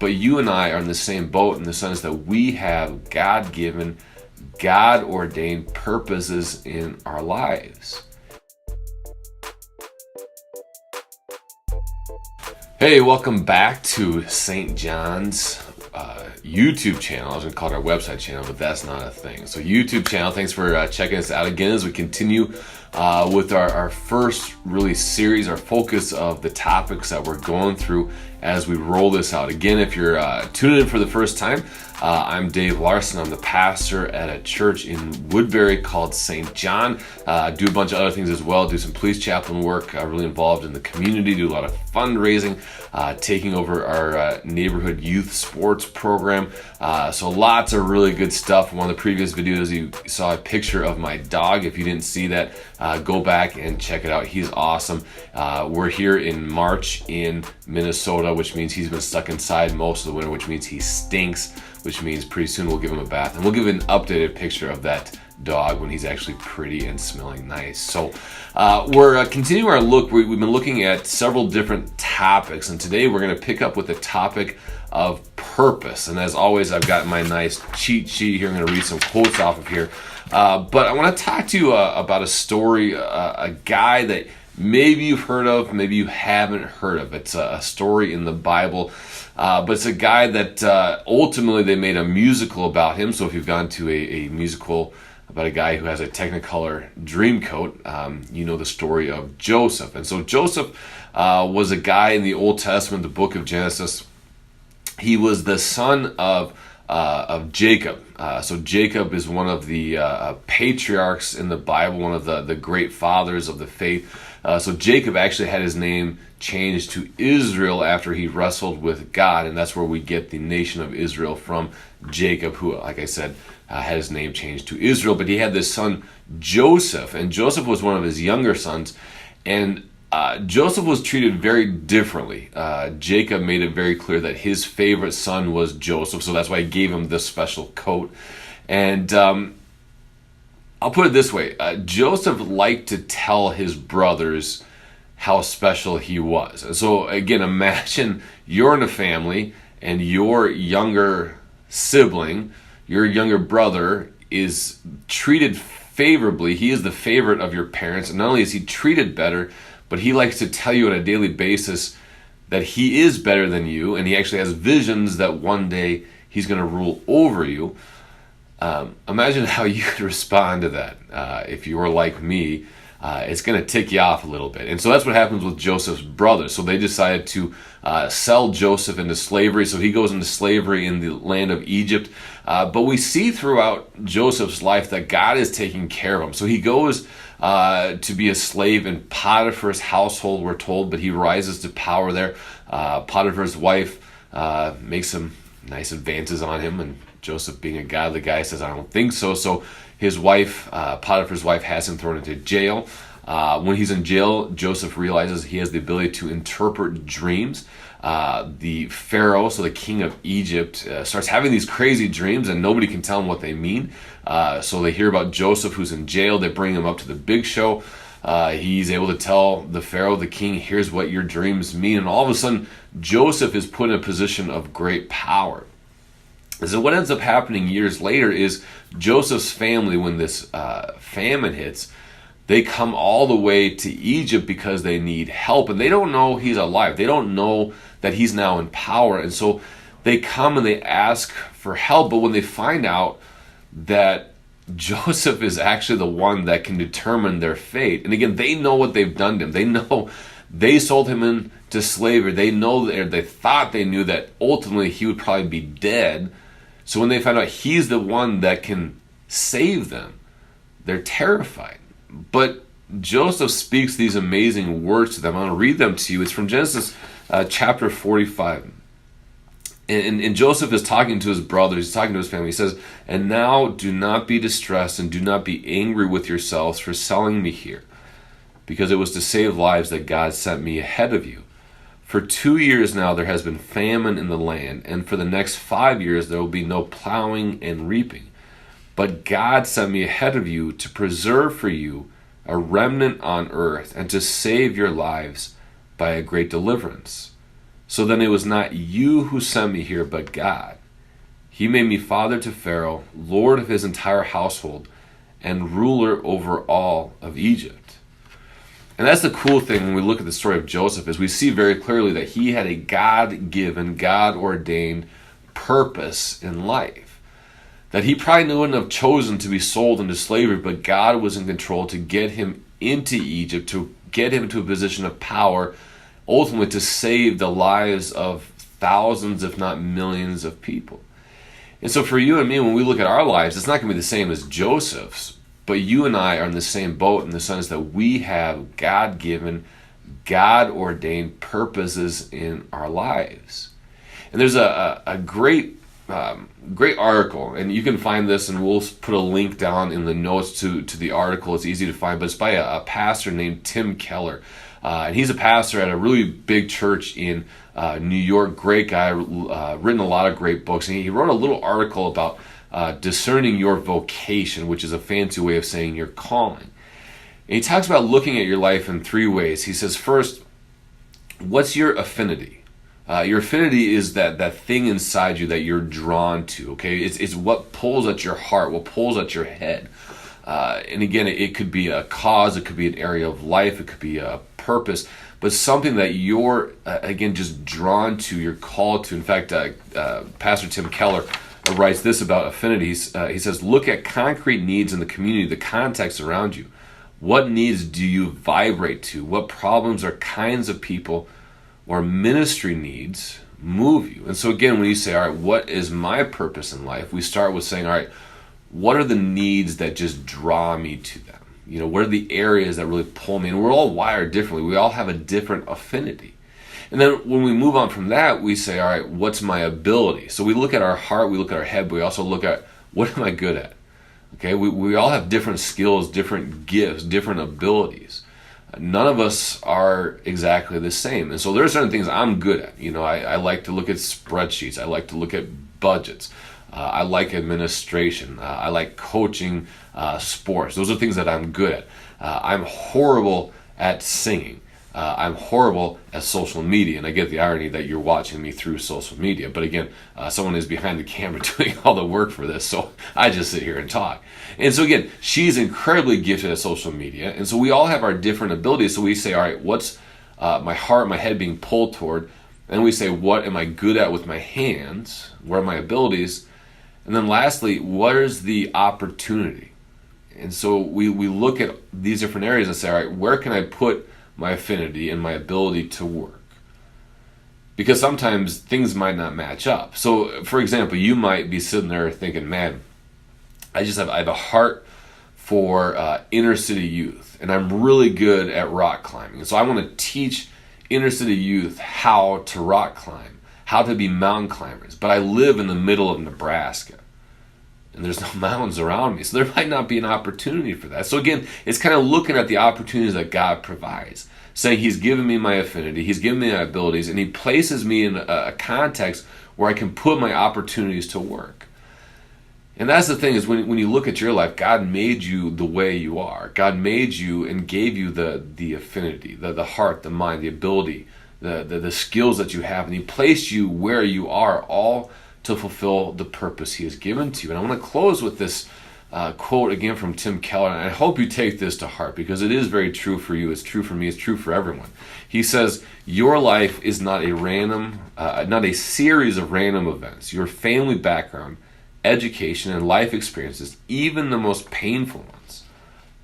But you and I are in the same boat in the sense that we have God-given, God-ordained purposes in our lives. Hey, welcome back to St. John's YouTube channel. I was going to call it our website channel, but that's not a thing. So YouTube channel, thanks for checking us out again as we continue with our first really series, our focus of the topics that we're going through as we roll this out. Again, if you're tuning in for the first time, I'm Dave Larson. I'm the pastor at a church in Woodbury called St. John. Do a bunch of other things as well. Do some police chaplain work. Really involved in the community. Do a lot of fundraising. Taking over our neighborhood youth sports program. So lots of really good stuff. In one of the previous videos, you saw a picture of my dog. If you didn't see that, go back and check it out. He's awesome. We're here in March in Minnesota, which means he's been stuck inside most of the winter, which means he stinks, which means pretty soon we'll give him a bath. And we'll give an updated picture of that dog when he's actually pretty and smelling nice. So we're continuing our look. We've been looking at several different topics, and today we're going to pick up with the topic of purpose. And as always, I've got my nice cheat sheet here. I'm going to read some quotes off of here. But I want to talk to you about a story, a guy that maybe you've heard of, maybe you haven't heard of. It's a story in the Bible, but it's a guy that ultimately they made a musical about him. So if you've gone to a musical about a guy who has a Technicolor dream coat, you know the story of Joseph. And so Joseph was a guy in the Old Testament, the book of Genesis. He was the son of Jacob. So Jacob is one of the patriarchs in the Bible, one of the great fathers of the faith. So Jacob actually had his name changed to Israel after he wrestled with God, and that's where we get the nation of Israel from Jacob, who, like I said, had his name changed to Israel. But he had this son Joseph, and Joseph was one of his younger sons, and Joseph was treated very differently. Jacob made it very clear that his favorite son was Joseph, so that's why he gave him this special coat. And I'll put it this way. Joseph liked to tell his brothers how special he was. And so again, imagine you're in a family and your younger sibling, your younger brother, is treated favorably. He is the favorite of your parents, and not only is he treated better, but he likes to tell you on a daily basis that he is better than you, and he actually has visions that one day he's going to rule over you. Imagine how you could respond to that. If you were like me, it's going to tick you off a little bit. And so that's what happens with Joseph's brothers. So they decided to sell Joseph into slavery. So he goes into slavery in the land of Egypt. But we see throughout Joseph's life that God is taking care of him. So he goes to be a slave in Potiphar's household, we're told, but he rises to power there. Potiphar's wife makes some nice advances on him, and Joseph, being a godly guy, says, I don't think so. So his wife, Potiphar's wife, has him thrown into jail. When he's in jail, Joseph realizes he has the ability to interpret dreams. The Pharaoh, so the king of Egypt, starts having these crazy dreams, and nobody can tell him what they mean. So they hear about Joseph, who's in jail. They bring him up to the big show. He's able to tell the Pharaoh, the king, here's what your dreams mean. And all of a sudden, Joseph is put in a position of great power. So what ends up happening years later is Joseph's family, when this famine hits, they come all the way to Egypt because they need help. And they don't know he's alive. They don't know that he's now in power. And so they come and they ask for help. But when they find out that Joseph is actually the one that can determine their fate, and again, they know what they've done to him. They know they sold him into slavery. They know that they thought they knew that ultimately he would probably be dead. So when they find out he's the one that can save them, they're terrified. But Joseph speaks these amazing words to them. I'm going to read them to you. It's from Genesis chapter 45. And Joseph is talking to his brothers. He's talking to his family. He says, and now do not be distressed and do not be angry with yourselves for selling me here, because it was to save lives that God sent me ahead of you. For 2 years now there has been famine in the land, and for the next 5 years there will be no plowing and reaping. But God sent me ahead of you to preserve for you a remnant on earth and to save your lives by a great deliverance. So then it was not you who sent me here, but God. He made me father to Pharaoh, lord of his entire household, and ruler over all of Egypt. And that's the cool thing when we look at the story of Joseph, is we see very clearly that he had a God-given, God-ordained purpose in life. That he probably wouldn't have chosen to be sold into slavery, but God was in control to get him into Egypt, to get him to a position of power, ultimately to save the lives of thousands, if not millions of people. And so for you and me, when we look at our lives, it's not going to be the same as Joseph's, but you and I are in the same boat in the sense that we have God-given, God-ordained purposes in our lives. And there's a great article, and you can find this, and we'll put a link down in the notes to the article. It's easy to find, but it's by a pastor named Tim Keller. And he's a pastor at a really big church in New York. Great guy, written a lot of great books. And he wrote a little article about discerning your vocation, which is a fancy way of saying your calling. And he talks about looking at your life in three ways. He says, first, what's your affinity? Your affinity is that thing inside you that you're drawn to. Okay, it's what pulls at your heart, what pulls at your head. And again, it could be a cause, it could be an area of life, it could be a purpose, but something that you're, again, just drawn to, you're called to. In fact, Pastor Tim Keller writes this about affinities. He says, look at concrete needs in the community, the context around you. What needs do you vibrate to? What problems or kinds of people or ministry needs move you? And so again, when you say, all right, what is my purpose in life? We start with saying, all right, what are the needs that just draw me to them? What are the areas that really pull me? And we're all wired differently. We all have a different affinity. And then when we move on from that, we say, all right, what's my ability? So we look at our heart, we look at our head, but we also look at, what am I good at? Okay, we all have different skills, different gifts, different abilities. None of us are exactly the same. And so there are certain things I'm good at. I like to look at spreadsheets. I like to look at budgets. I like administration. I like coaching sports. Those are things that I'm good at. I'm horrible at singing. I'm horrible at social media. And I get the irony that you're watching me through social media. But again, someone is behind the camera doing all the work for this. So I just sit here and talk. And so again, she's incredibly gifted at social media. And so we all have our different abilities. So we say, all right, what's my heart, my head being pulled toward? And we say, what am I good at with my hands? What are my abilities? And then lastly, what is the opportunity? And so we look at these different areas and say, all right, where can I put my affinity and my ability to work? Because sometimes things might not match up. So, for example, you might be sitting there thinking, man, I have a heart for inner city youth, and I'm really good at rock climbing. And so I want to teach inner city youth how to rock climb, how to be mountain climbers. But I live in the middle of Nebraska, and there's no mountains around me, so there might not be an opportunity for that. So again, it's kind of looking at the opportunities that God provides, saying he's given me my affinity, he's given me my abilities, and he places me in a context where I can put my opportunities to work. And that's the thing, is when you look at your life, God made you the way you are. God made you and gave you the affinity, the heart, the mind, the ability, the skills that you have, and he placed you where you are, all to fulfill the purpose he has given to you. And I want to close with this quote again from Tim Keller, and I hope you take this to heart, because it is very true for you, it's true for me, it's true for everyone. He says, your life is not a series of random events. Your family background, education, and life experiences, even the most painful ones,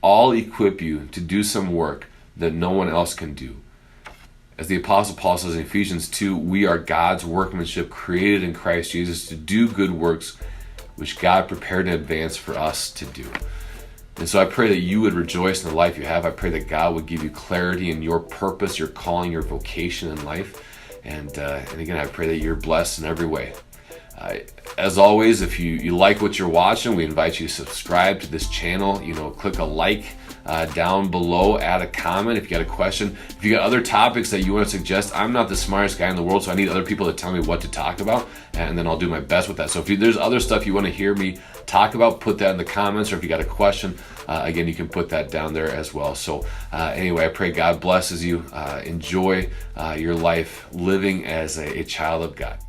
all equip you to do some work that no one else can do. As the Apostle Paul says in Ephesians 2, we are God's workmanship, created in Christ Jesus to do good works which God prepared in advance for us to do. And so I pray that you would rejoice in the life you have. I pray that God would give you clarity in your purpose, your calling, your vocation in life. And again, I pray that you're blessed in every way. As always, if you like what you're watching, we invite you to subscribe to this channel. Click a like down below. Add a comment if you got a question. If you got other topics that you want to suggest, I'm not the smartest guy in the world, so I need other people to tell me what to talk about, and then I'll do my best with that. So if there's other stuff you want to hear me talk about, put that in the comments, or if you got a question, again, you can put that down there as well. So anyway, I pray God blesses you. Enjoy your life living as a child of God.